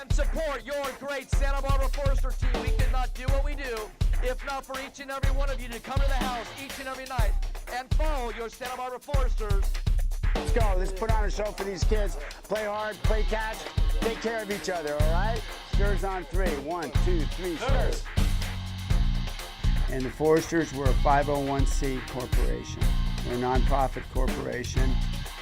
and support your great Santa Barbara Forester team. We could not do what we do if not for each and every one of you to come to the house each and every night and follow your Santa Barbara Foresters. Let's go. Let's put on a show for these kids. Play hard, play catch, take care of each other, all right? Stirs on 3. 1, 2, 3, stirs. And the Foresters were a 501c corporation. We're a nonprofit corporation.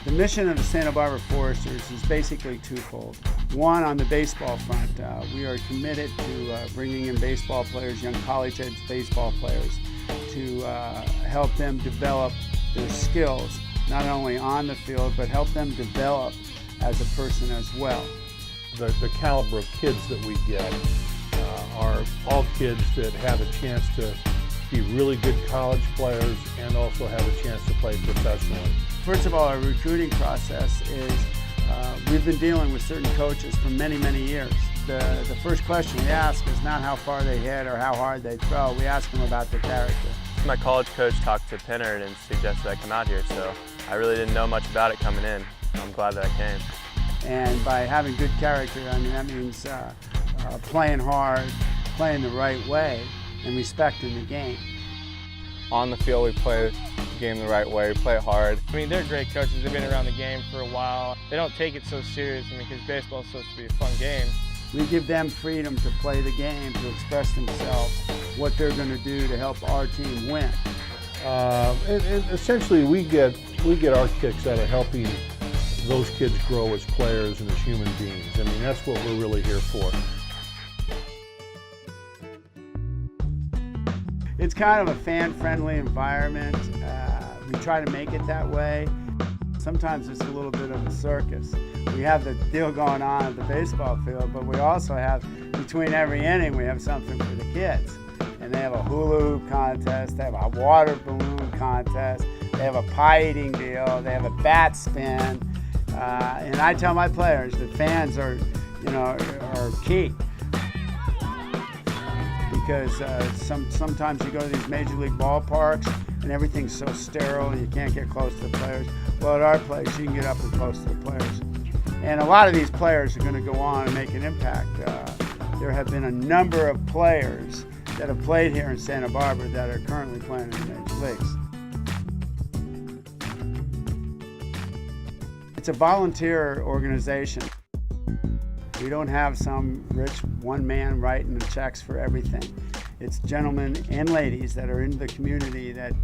The mission of the Santa Barbara Foresters is basically twofold. One, on the baseball front, we are committed to bringing in baseball players, young college-age baseball players, to help them develop their skills, not only on the field, but help them develop as a person as well. The caliber of kids that we get are all kids that have a chance to be really good college players and also have a chance to play professionally. First of all, our recruiting process is we've been dealing with certain coaches for many, many years. The first question we ask is not how far they hit or how hard they throw. We ask them about their character. My college coach talked to Pinnard and suggested I come out here, so I really didn't know much about it coming in. I'm glad that I came. And by having good character, I mean, that means playing hard, playing the right way, and respecting the game. On the field, we play the game the right way, we play it hard. I mean, they're great coaches. They've been around the game for a while. They don't take it so seriously because baseball is supposed to be a fun game. We give them freedom to play the game, to express themselves, what they're going to do to help our team win. And essentially, we get our kicks out of helping those kids grow as players and as human beings. I mean, that's what we're really here for. It's kind of a fan-friendly environment. We try to make it that way. Sometimes it's a little bit of a circus. We have the deal going on at the baseball field, but we also have, between every inning, we have something for the kids. And they have a hula hoop contest, they have a water balloon contest, they have a pie eating deal, they have a bat spin. And I tell my players that fans are key. Because sometimes you go to these major league ballparks and everything's so sterile and you can't get close to the players. Well, at our place, you can get up and close to the players. And a lot of these players are going to go on and make an impact. There have been a number of players that have played here in Santa Barbara that are currently playing in the major leagues. It's a volunteer organization. We don't have some rich one man writing the checks for everything. It's gentlemen and ladies that are in the community that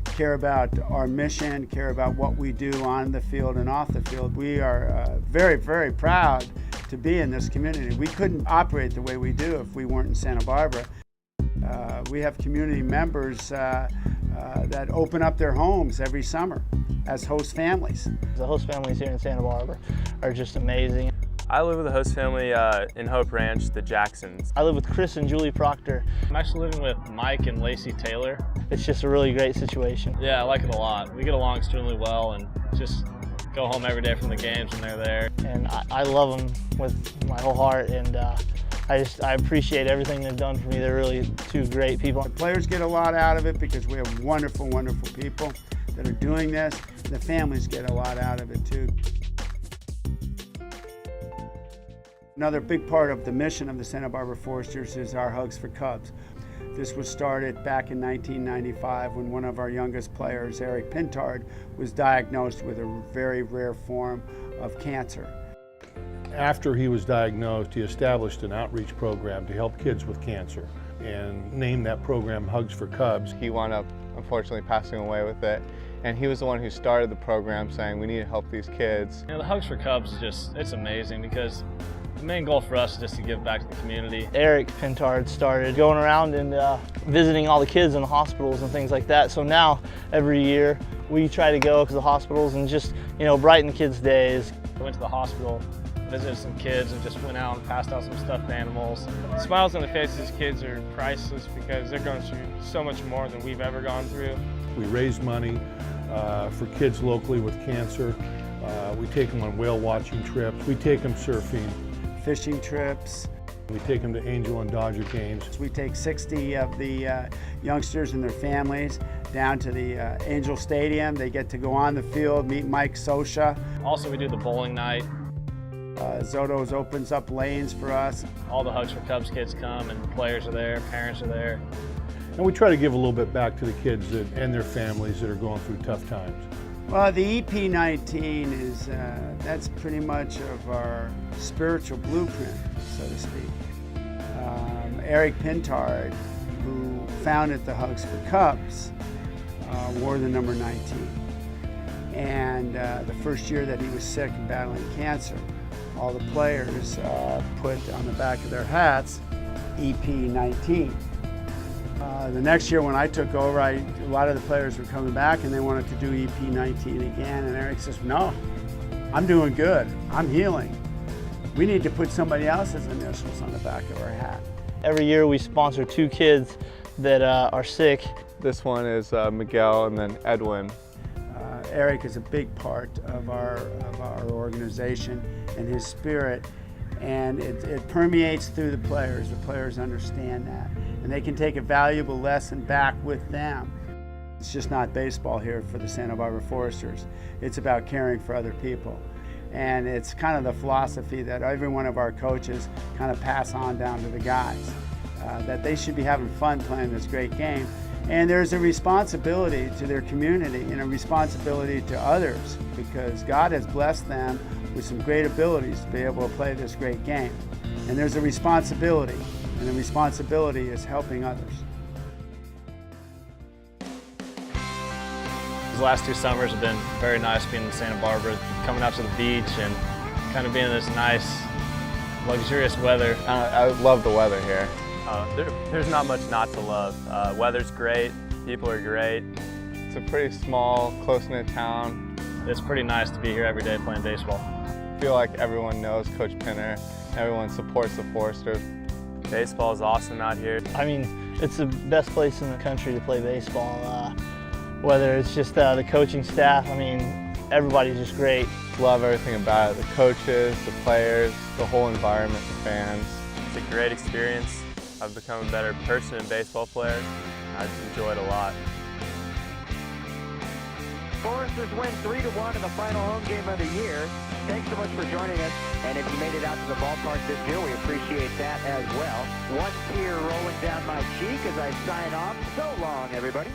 care about our mission, care about what we do on the field and off the field. We are very, very proud to be in this community. We couldn't operate the way we do if we weren't in Santa Barbara. We have community members that open up their homes every summer as host families. The host families here in Santa Barbara are just amazing. I live with a host family in Hope Ranch, the Jacksons. I live with Chris and Julie Proctor. I'm actually living with Mike and Lacey Taylor. It's just a really great situation. Yeah, I like it a lot. We get along extremely well and just go home every day from the games when they're there. And I love them with my whole heart, and I appreciate everything they've done for me. They're really two great people. The players get a lot out of it because we have wonderful, wonderful people that are doing this. The families get a lot out of it too. Another big part of the mission of the Santa Barbara Foresters is our Hugs for Cubs. This was started back in 1995 when one of our youngest players, Eric Pintard, was diagnosed with a very rare form of cancer. After he was diagnosed, he established an outreach program to help kids with cancer and named that program Hugs for Cubs. He wound up, unfortunately, passing away with it. And he was the one who started the program saying we need to help these kids. You know, the Hugs for Cubs is it's amazing because the main goal for us is just to give back to the community. Eric Pintard started going around and visiting all the kids in the hospitals and things like that. So now, every year, we try to go to the hospitals and just, brighten the kids' days. I went to the hospital, visited some kids, and just went out and passed out some stuffed animals. The smiles on the faces of these kids are priceless because they're going through so much more than we've ever gone through. We raise money for kids locally with cancer. We take them on whale watching trips. We take them surfing. Fishing trips. We take them to Angel and Dodger games. We take 60 of the youngsters and their families down to the Angel Stadium. They get to go on the field, meet Mike Sosha. Also, we do the bowling night. Zoto's opens up lanes for us. All the Hugs for Cubs kids come, and players are there, parents are there. And we try to give a little bit back to the kids and their families that are going through tough times. Well, the EP19 is, that's pretty much of our spiritual blueprint, so to speak. Eric Pintard, who founded the Hugs for Cubs, wore the number 19. And the first year that he was sick and battling cancer, all the players put on the back of their hats EP19. The next year when I took over, a lot of the players were coming back and they wanted to do EP19 again. And Eric says, no, I'm doing good. I'm healing. We need to put somebody else's initials on the back of our hat. Every year we sponsor 2 kids that are sick. This one is Miguel and then Edwin. Eric is a big part of our organization and his spirit, and it permeates through the players. The players understand that, and they can take a valuable lesson back with them. It's just not baseball here for the Santa Barbara Foresters. It's about caring for other people. And it's kind of the philosophy that every one of our coaches kind of pass on down to the guys, that they should be having fun playing this great game. And there's a responsibility to their community and a responsibility to others, because God has blessed them with some great abilities to be able to play this great game. And there's a responsibility, and the responsibility is helping others. These last 2 summers have been very nice being in Santa Barbara, coming out to the beach and kind of being in this nice, luxurious weather. I love the weather here. There's not much not to love. Weather's great, people are great. It's a pretty small, close-knit town. It's pretty nice to be here every day playing baseball. I feel like everyone knows Coach Pinner. Everyone supports the Foresters. Baseball is awesome out here. I mean, it's the best place in the country to play baseball. Whether it's just the coaching staff, I mean, everybody's just great. Love everything about it. The coaches, the players, the whole environment, the fans. It's a great experience. I've become a better person and baseball player. I've enjoyed a lot. Foresters win 3-1 in the final home game of the year. Thanks so much for joining us. And if you made it out to the ballpark this year, we appreciate that as well. One tear rolling down my cheek as I sign off. So long, everybody.